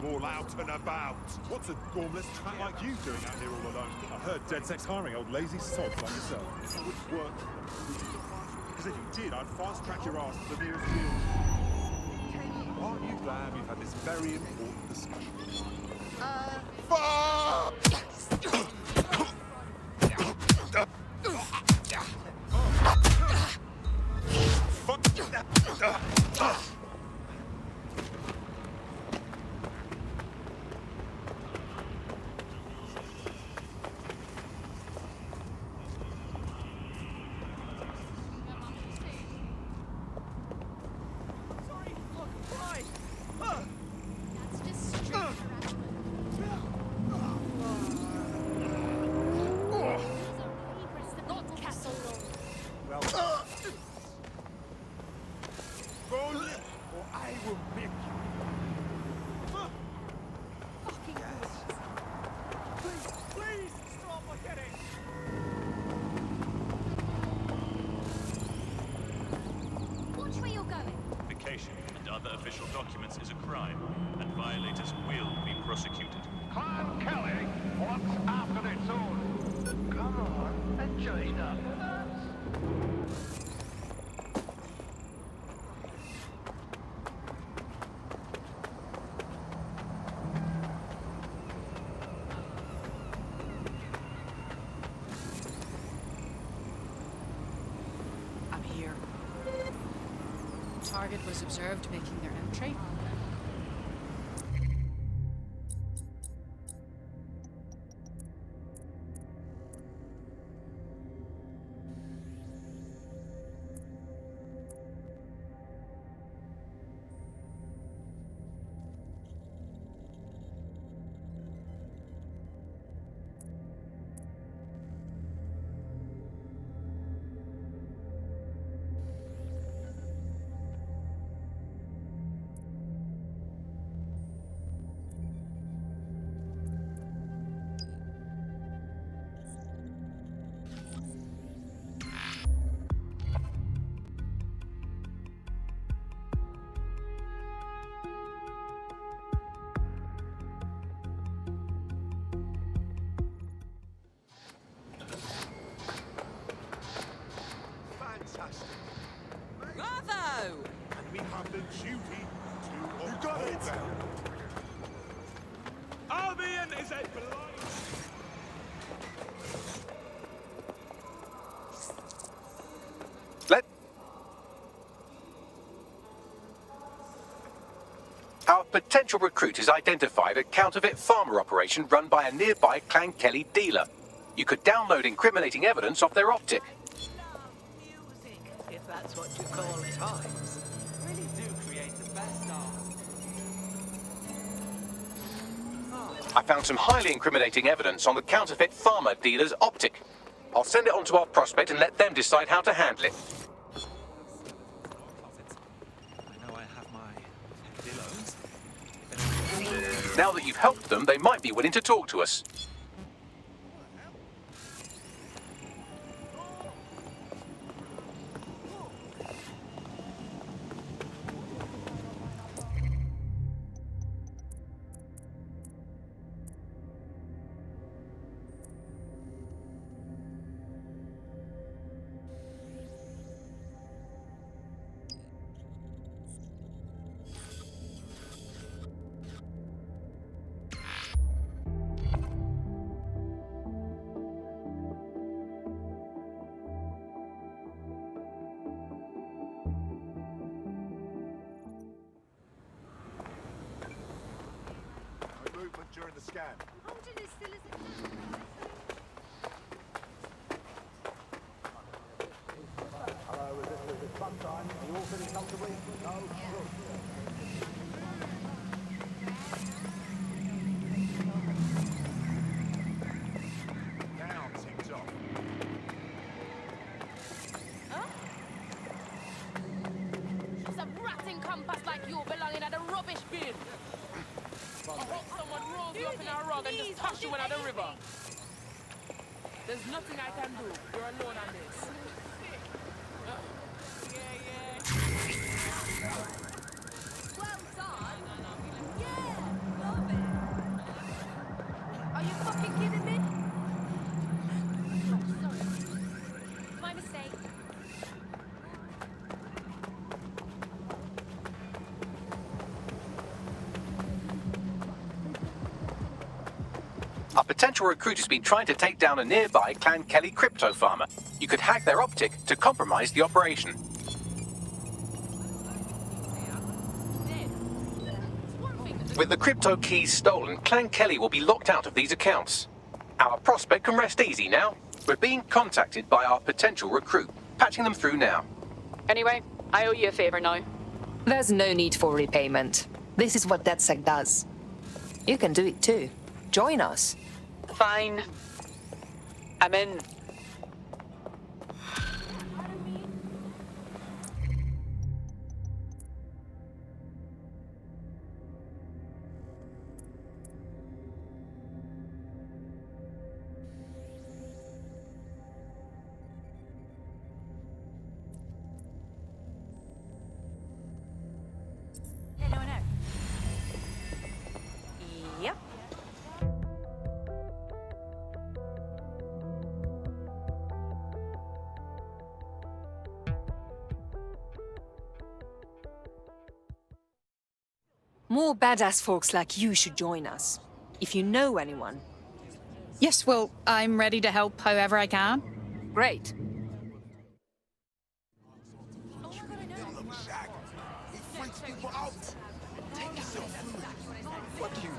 All out and about. What's a gormless twat like you doing out here all alone? I heard DedSec's hiring old lazy sods like yourself. That would work. Because if you did, I'd fast track your ass to the nearest field. Aren't you glad we've had this very important discussion? And other official documents is a crime, and violators will be prosecuted. Clan Kelly wants after its own. Come on, and join up with us. I'm here. Target was observed making their entry. Bravo! And we have the duty to you got it them. Albion is a blind. Our potential recruit has identified a counterfeit farmer operation run by a nearby Clan Kelly dealer. You could download incriminating evidence off their optic. If that's what you call it. Times really do create the best art. I found some highly incriminating evidence on the counterfeit farmer dealer's optic. I'll send it on to our prospect and let them decide how to handle it. Now that you've helped them, they might be willing to talk to us. During the scan. Hello, is this sunshine? Are you all feeling comfortably? No? Good. you up in a rug and just toss you into the river. There's nothing I can do. You're alone on this. Well done. Yeah, love it. Are you fucking kidding me? Oh, sorry. My mistake. A potential recruit has been trying to take down a nearby Clan Kelly crypto farmer. You could hack their optic to compromise the operation. With the crypto keys stolen, Clan Kelly will be locked out of these accounts. Our prospect can rest easy now. We're being contacted by our potential recruit, patching them through now. Anyway, I owe you a favor now. There's no need for repayment. This is what DedSec does. You can do it too. Join us. Fine. I'm in. Yep. More badass folks like you should join us. If you know anyone. Yes, well, I'm ready to help however I can. Great. He freaks people out. Take yourself food. Fuck you.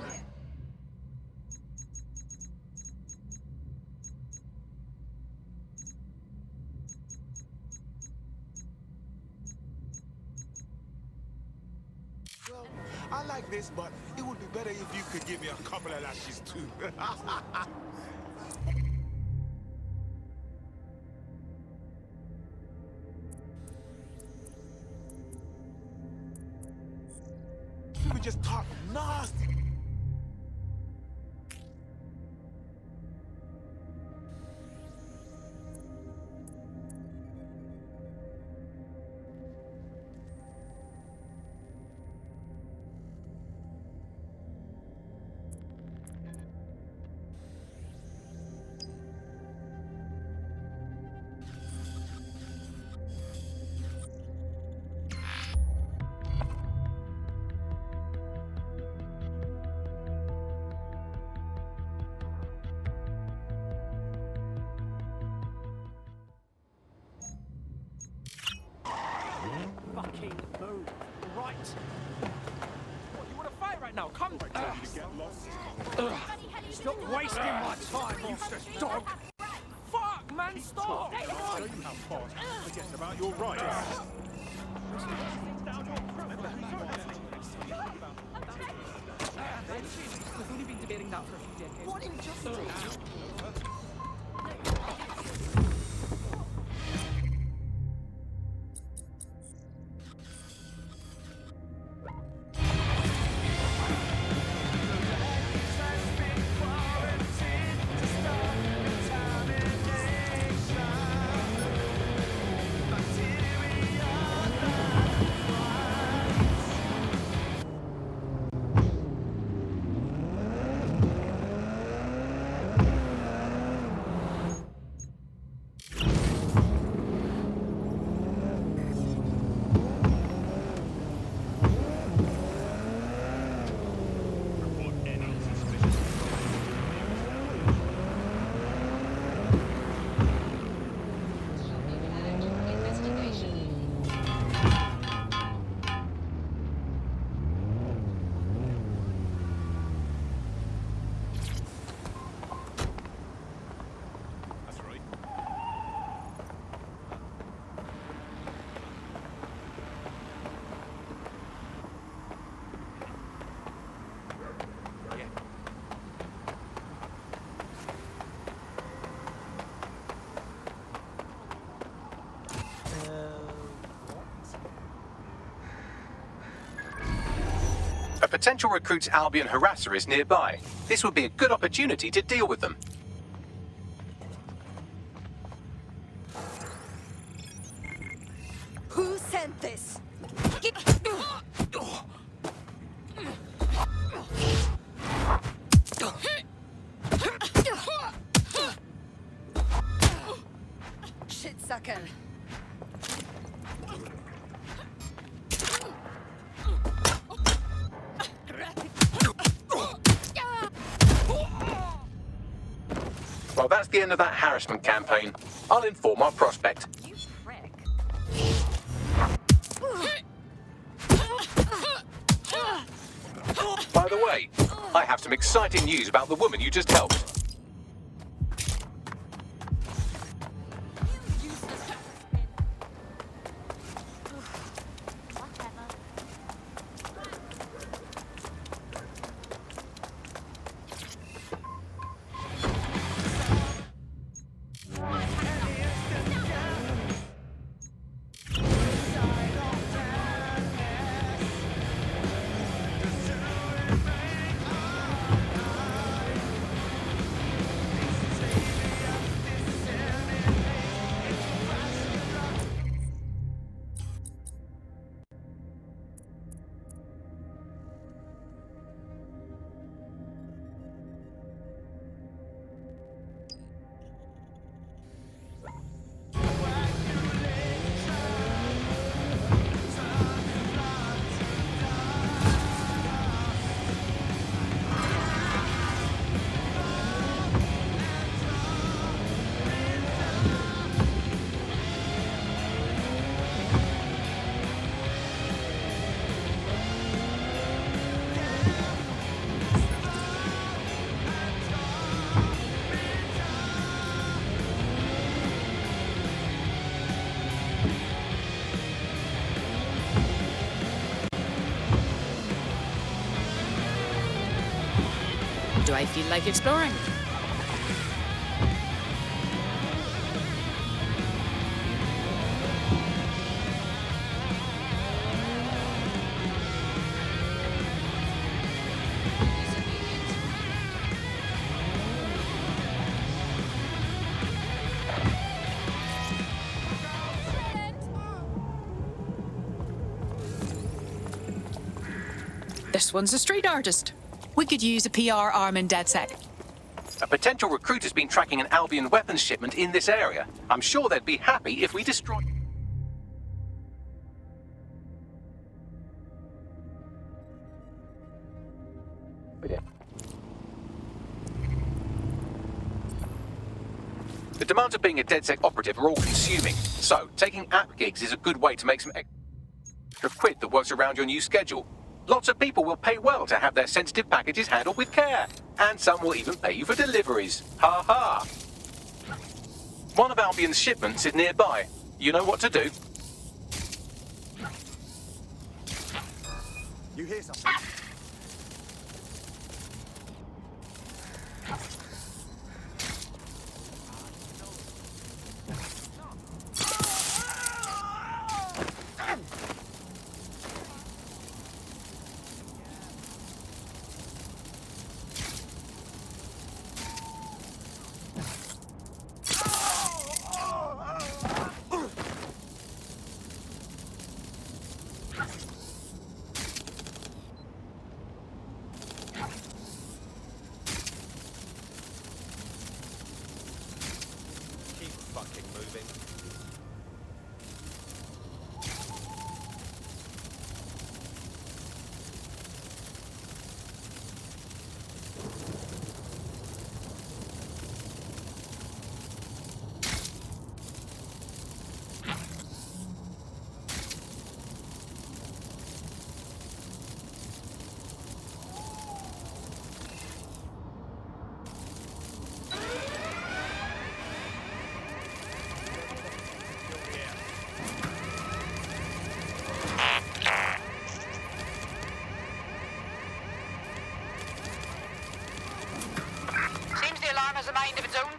Well, I like this, but it would be better if you could give me a couple of lashes too. You would just talk nasty. Fucking move. Right. What, you want to fight right now? Come. Stop wasting my time, useless dog. Fuck, man, stop. Show you how fast. Forget about your rights. We've only been debating that for a few decades. What injustice? A potential recruit's Albion harasser is nearby. this would be a good opportunity to deal with them. Who sent this? Shit sucker. Well, that's the end of that harassment campaign. I'll inform our prospect. You prick. By the way, I have some exciting news about the woman you just helped. Do I feel like exploring? This one's a street artist. We could use a PR arm in DedSec. A potential recruit has been tracking an Albion weapons shipment in this area. I'm sure they'd be happy if we destroy... The demands of being a DedSec operative are all consuming, so taking app gigs is a good way to make some extra quid that works around your new schedule. Lots of people will pay well to have their sensitive packages handled with care, and some will even pay you for deliveries. Ha ha! One of Albion's shipments is nearby. You know what to do. You hear something? Has a mind of its own.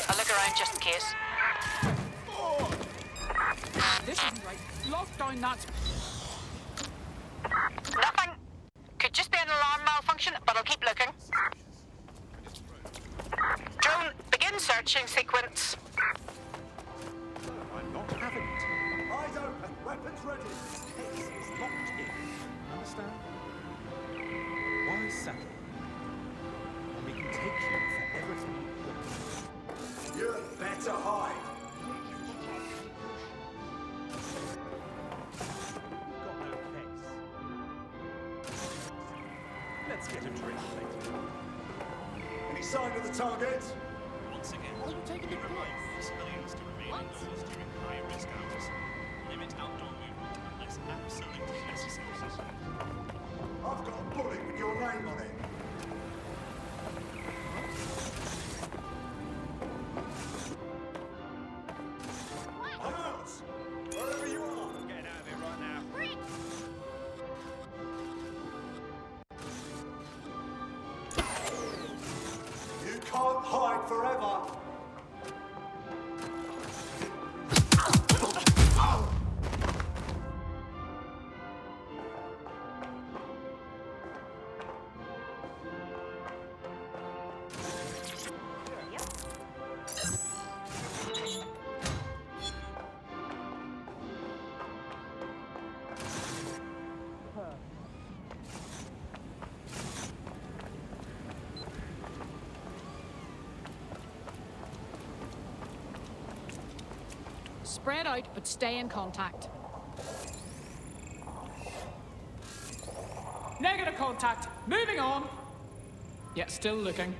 I'll look around just in case. This isn't right. Lock down that. Nothing. Could just be an alarm malfunction, but I'll keep looking. Begin searching sequence. I'm not having it. Eyes open, weapons ready. This is locked in. Understand? Why settle? And we can take you for everything you want. You'd better hide. Got no case. Let's get a drink later. Any sign of the target? Once again, we remind civilians to remain indoors during high-risk hours. Limit outdoor movement unless absolutely necessary. I've got a bullet with your name on it. House! Wherever you are! I'm getting out of here right now. You can't hide forever! Spread out, but stay in contact. Negative contact. Moving on. Yeah, still looking.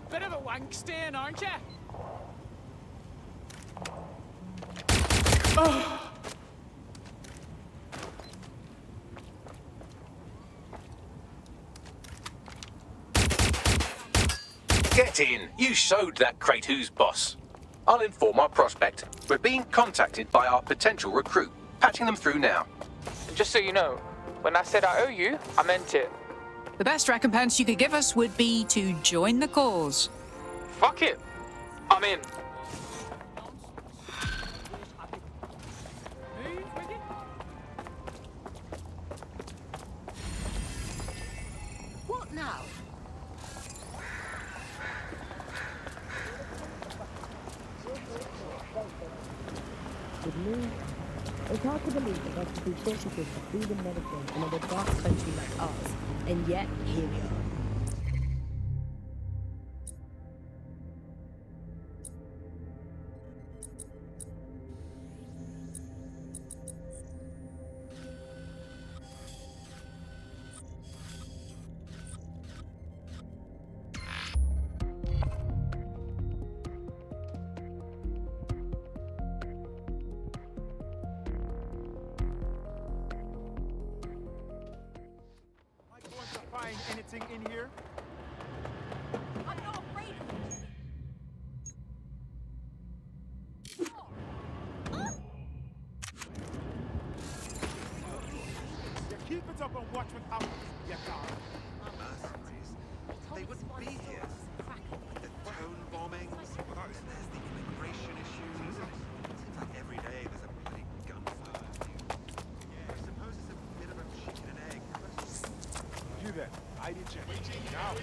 Bit of a wank stain, aren't you? Oh. Get in! You showed that crate who's boss. I'll inform our prospect. We're being contacted by our potential recruit. Patching them through now. Just so you know, when I said I owe you, I meant it. The best recompense you could give us would be to join the cause. Fuck it. I'm in. What now? With me, it's hard to believe that there could be shortages of food and medicine in a vast country like ours, and yet here we are. Find anything in here? I'm not afraid of you. Yeah, keep it up and watch without your car. Mercenaries. They wouldn't be here. The tone bombings, there's the immigration issues. Seems like every day there's a bloody gunfire. Yeah, I suppose it's a bit of a chicken and egg. You there, ID check. Now.